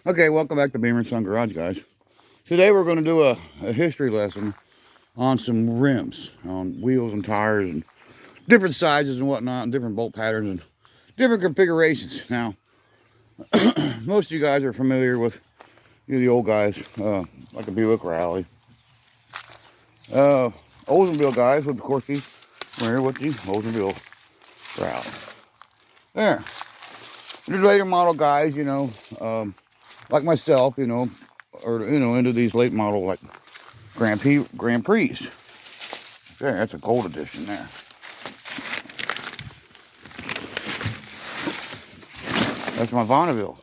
Okay, welcome back to Beamer & Son Garage, guys. Today we're going to do a history lesson on some rims, on wheels and tires, and different sizes and whatnot, and different bolt patterns and different configurations. Now, most of you guys are familiar with the old guys, like a Buick Rally. Oldsmobile guys would, of course, be familiar with the Oldsmobile Rally. There. The later model guys, like myself, or into these late model like Grand Prix. There, that's a gold edition there. That's my Bonneville.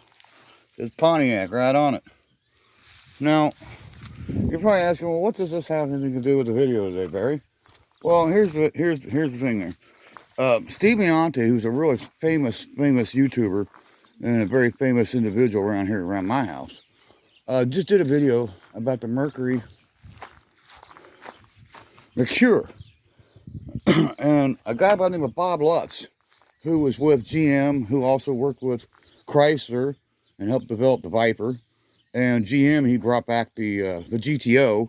It's Pontiac right on it. Now, you're probably asking, well, what does this have anything to do with the video today, Barry? Well, here's the thing there. Steve Leonte, who's a really famous YouTuber and a very famous individual around here, around my house, just did a video about the Mercury Merkur. And a guy by the name of Bob Lutz, who was with GM, who also worked with Chrysler and helped develop the Viper. And GM, he brought back the GTO,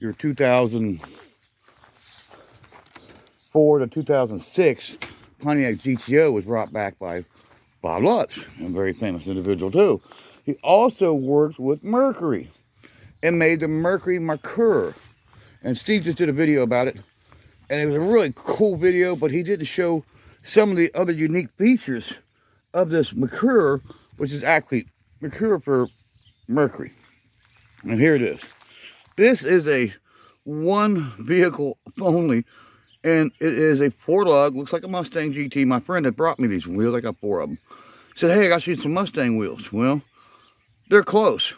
your 2004 to 2006 Pontiac GTO was brought back by Bob Lutz, a very famous individual too. He also worked with Mercury and made the Mercury Merkur. And Steve just did a video about it. And it was a really cool video, but he didn't show some of the other unique features of this Merkur, which is actually Merkur for Mercury. And here it is. This is a one vehicle only, and it is a 4-lug, looks like a Mustang GT. My friend had brought me these wheels, I got 4 of them. Said, hey, I got you some Mustang wheels. Well, they're close.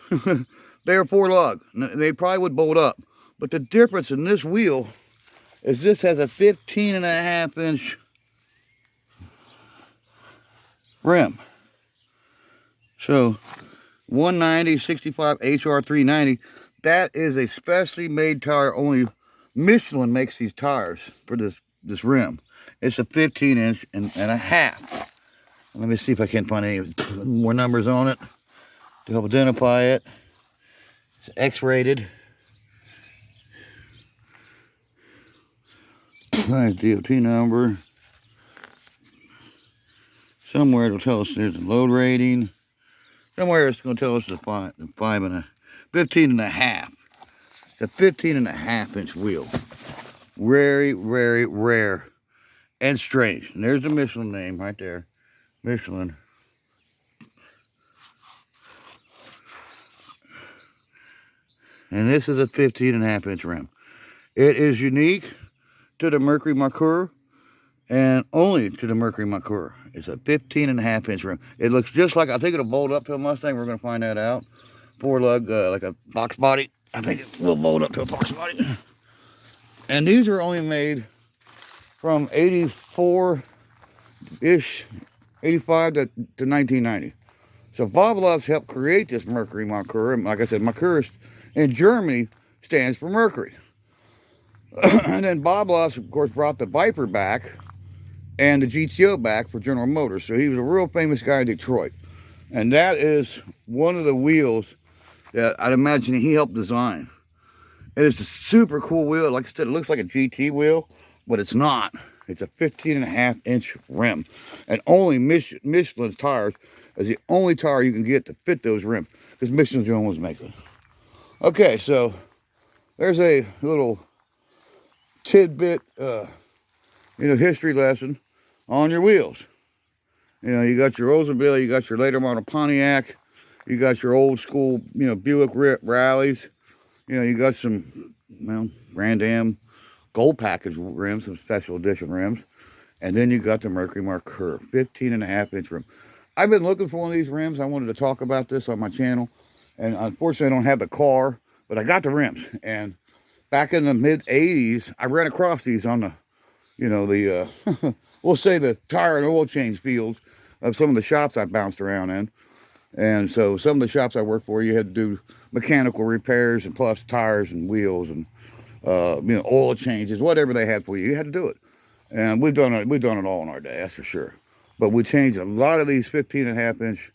They are 4-lug. They probably would bolt up. But the difference in this wheel is this has a 15.5-inch rim. So 190 65 HR 390, that is a specially made tire. Only Michelin makes these tires for this rim. It's a 15-inch and a half. Let me see if I can find any more numbers on it to help identify it. It's X-rated. Nice DOT number. Somewhere it'll tell us there's a load rating. Somewhere it's going to tell us the 15.5. It's a 15.5-inch wheel. Very, very rare and strange. And there's the Michelin name right there. Michelin. And this is a 15.5-inch rim. It is unique to the Mercury Merkur, and only to the Mercury Merkur. It's a 15.5-inch rim. It looks just like, I think it'll bolt up to a Mustang. We're going to find that out. 4-lug, like a box body. I think it will bolt up to a box body. And these are only made from 84-ish, 85 to 1990. So Bob Lutz helped create this Mercury Merkur. And like I said, Merkur in Germany stands for Mercury. And then Bob Lutz, of course, brought the Viper back and the GTO back for General Motors. So he was a real famous guy in Detroit. And that is one of the wheels that I'd imagine he helped design. And it's a super cool wheel. Like I said, it looks like a GT wheel, but it's not. It's a 15.5-inch rim. And only Michelin's tires is the only tire you can get to fit those rims, because Michelin's the only ones make it. Okay, so there's a little tidbit, history lesson on your wheels. You got your Oldsmobile, you got your later model Pontiac, you got your old school, Buick Rallies, you got some, Grand Am gold package rims, some special edition rims, and then you got the Mercury Merkur, 15.5-inch rim. I've been looking for one of these rims. I wanted to talk about this on my channel, and unfortunately I don't have the car, but I got the rims. And back in the mid-'80s, I ran across these on the, we'll say the tire and oil change fields of some of the shops I bounced around in. And so some of the shops I worked for, you had to do mechanical repairs and plus tires and wheels and, oil changes, whatever they had for you, you had to do it. And we've done it all in our day, that's for sure. But we changed a lot of these 15.5-inch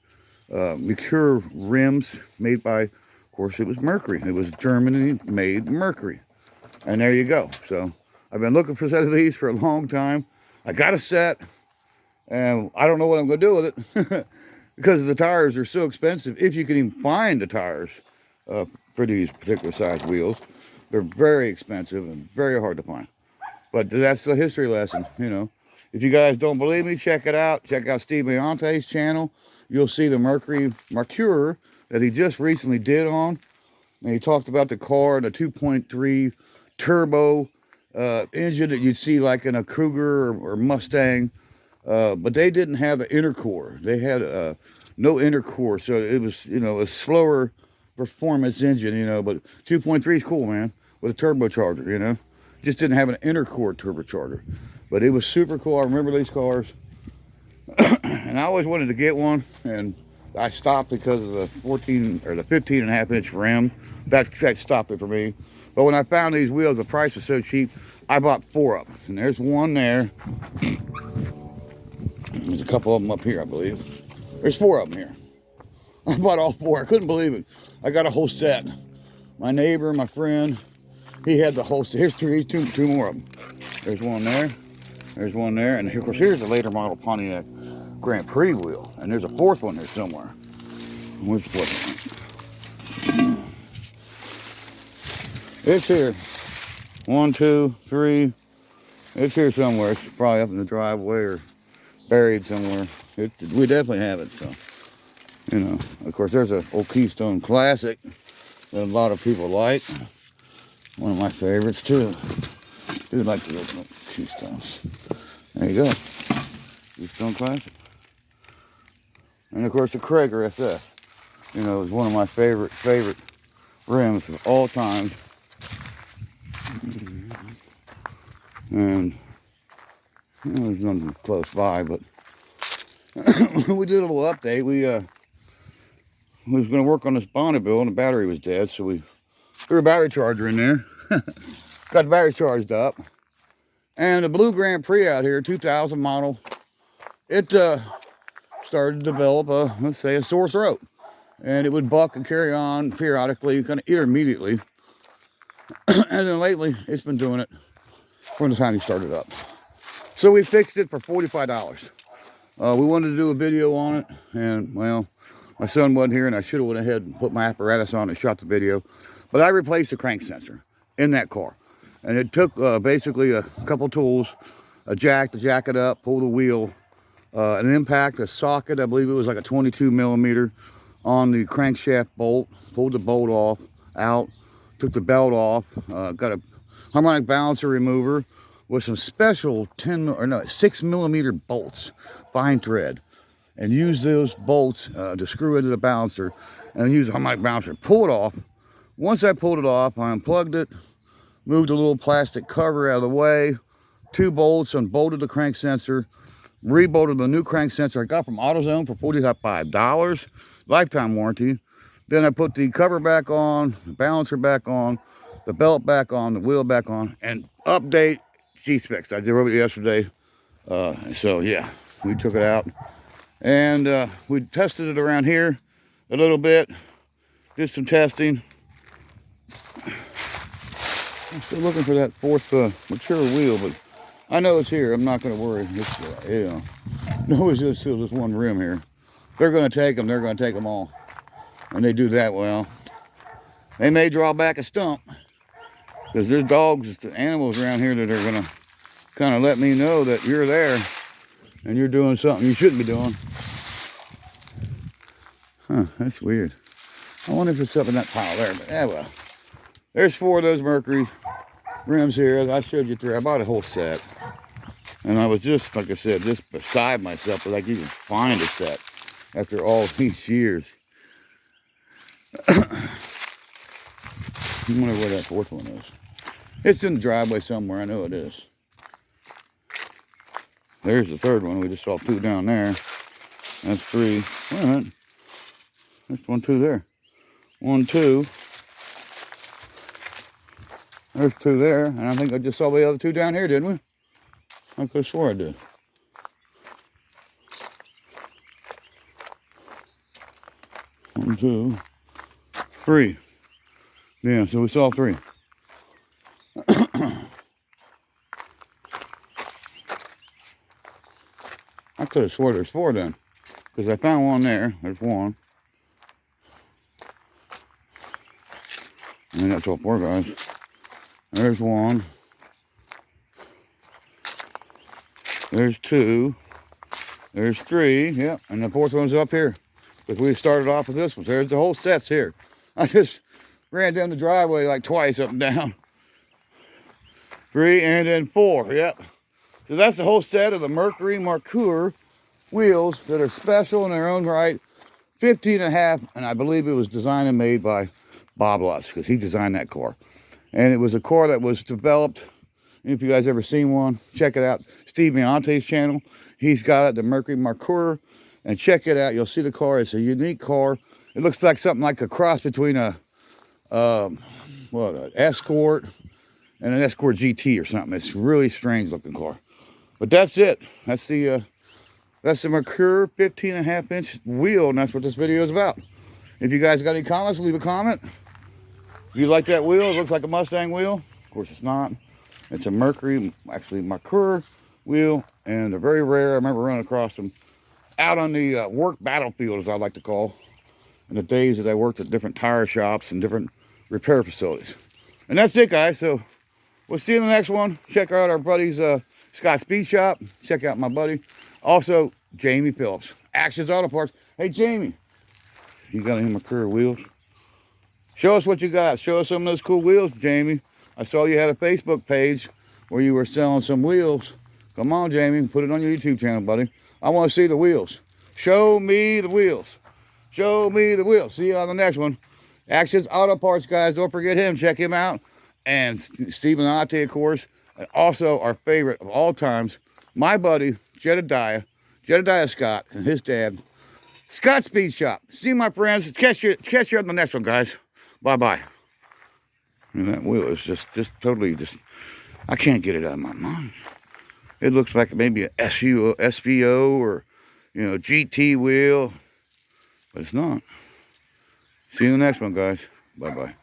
Merkur rims made by, of course, it was Mercury. It was Germany-made Mercury. And there you go. So I've been looking for a set of these for a long time. I got a set, and I don't know what I'm going to do with it because the tires are so expensive. If you can even find the tires for these particular size wheels, they're very expensive and very hard to find. But that's the history lesson, you know. If you guys don't believe me, check it out. Check out Steve Leonte's channel. You'll see the Mercury Merkur that he just recently did on. And he talked about the car, the 2.3 turbo engine that you'd see like in a Cougar or Mustang. But they didn't have the intercore. They had no intercore, so it was, you know, a slower performance engine, you know. But 2.3 is cool, man, with a turbocharger, you know. Just didn't have an intercore turbocharger. But it was super cool. I remember these cars. And I always wanted to get one, and I stopped because of the 14 or the 15.5-inch rim. That stopped it for me. But when I found these wheels, the price was so cheap, I bought 4 of them. And there's one there. There's a couple of them up here, I believe. There's 4 of them here. I bought all 4. I couldn't believe it. I got a whole set. My neighbor, my friend, he had the whole set. Here's two more of them. There's one there. There's one there. And of course, here's a later model Pontiac Grand Prix wheel. And there's a 4th one there somewhere. Where's the 4th one? It's here. 1, 2, 3. It's here somewhere. It's probably up in the driveway or buried somewhere. We definitely have it, so, you know. Of course, there's an old Keystone Classic that a lot of people like. One of my favorites, too. I do like to open up Keystones. There you go. Keystone Classic. And, of course, the Krager SS. You know, is one of my favorite rims of all time. And, you know, there's nothing close by, but we did a little update. We was going to work on this Bonneville, and the battery was dead, so we threw a battery charger in there. Got the battery charged up. And the Blue Grand Prix out here, 2000 model, it started to develop let's say, a sore throat. And it would buck and carry on periodically, kind of intermediately. And then lately, it's been doing it from the time he started up. So we fixed it for $45. We wanted to do a video on it, and, well, my son wasn't here, and I should have went ahead and put my apparatus on and shot the video. But I replaced the crank sensor in that car. And it took basically a couple tools, a jack to jack it up, pull the wheel, an impact, a socket, I believe it was like a 22 millimeter on the crankshaft bolt, pulled the bolt out, took the belt off, got a harmonic balancer remover with some special 6 millimeter bolts, fine thread, and use those bolts to screw into the balancer, and use a harmonic balancer, pull it off. Once I pulled it off, I unplugged it, moved a little plastic cover out of the way, 2 bolts, unbolted the crank sensor, rebolted the new crank sensor I got from AutoZone for $45, lifetime warranty. Then I put the cover back on, the balancer back on, the belt back on, the wheel back on, and update G-Specs. I drove it yesterday. So yeah, we took it out. And we tested it around here a little bit. Did some testing. I'm still looking for that 4th mature wheel, but I know it's here. I'm not going to worry. It's, you know, no, it's just still just one rim here. They're going to take them. They're going to take them all. And they do that well. They may draw back a stump, because there's dogs, animals around here that are going to kind of let me know that you're there and you're doing something you shouldn't be doing. Huh, that's weird. I wonder if it's up in that pile there, but yeah, well. There's 4 of those Mercury rims here. I showed you 3. I bought a whole set. And I was just, like I said, just beside myself, but I could even find a set after all these years. I wonder where that 4th one is. It's in the driveway somewhere. I know it is. There's the 3rd one. We just saw 2 down there. That's 3. Wait a minute. There's 1, 2 there. 1, 2. There's 2 there. And I think I just saw the other 2 down here, didn't we? I could have swore I did. 1, 2, 3. Yeah, so we saw 3. I could have swore there's 4 then, because I found one there. There's 1. And that's all 4 guys. There's 1. There's 2. There's 3. Yep, and the 4th one's up here. Because we started off with this one. There's the whole set's here. I just ran down the driveway like twice up and down. 3 and then 4. Yep. So that's the whole set of the Mercury Merkur wheels that are special in their own right. 15.5, and I believe it was designed and made by Bob Lutz, because he designed that car. And it was a car that was developed. If you guys ever seen one, check it out. Steve Meonte's channel. He's got it, the Mercury Merkur. And check it out. You'll see the car. It's a unique car. It looks like something like a cross between an Escort and an Escort GT or something. It's a really strange looking car. But that's it. That's the Merkur 15.5-inch wheel, and that's what this video is about. If you guys got any comments, leave a comment. If you like that wheel, it looks like a Mustang wheel. Of course, it's not. It's a Mercury, actually Merkur wheel, and they're very rare. I remember running across them out on the work battlefield, as I like to call, in the days that I worked at different tire shops and different repair facilities. And that's it, guys. So we'll see you in the next one. Check out our buddy's Scott Speed Shop. Check out my buddy. Also, Jamie Phillips, Actions Auto Parts. Hey, Jamie, you got any Merkur wheels? Show us what you got. Show us some of those cool wheels, Jamie. I saw you had a Facebook page where you were selling some wheels. Come on, Jamie, put it on your YouTube channel, buddy. I want to see the wheels. Show me the wheels. Show me the wheels. See you on the next one. Actions Auto Parts, guys. Don't forget him. Check him out. And Stephen Ate, of course. And also our favorite of all times, my buddy, Jedediah Scott, and his dad, Scott Speed Shop. See you, my friends. Catch you on the next one, guys. Bye-bye. And that wheel is just totally I can't get it out of my mind. It looks like maybe an SVO or, GT wheel, but it's not. See you in the next one, guys. Bye-bye.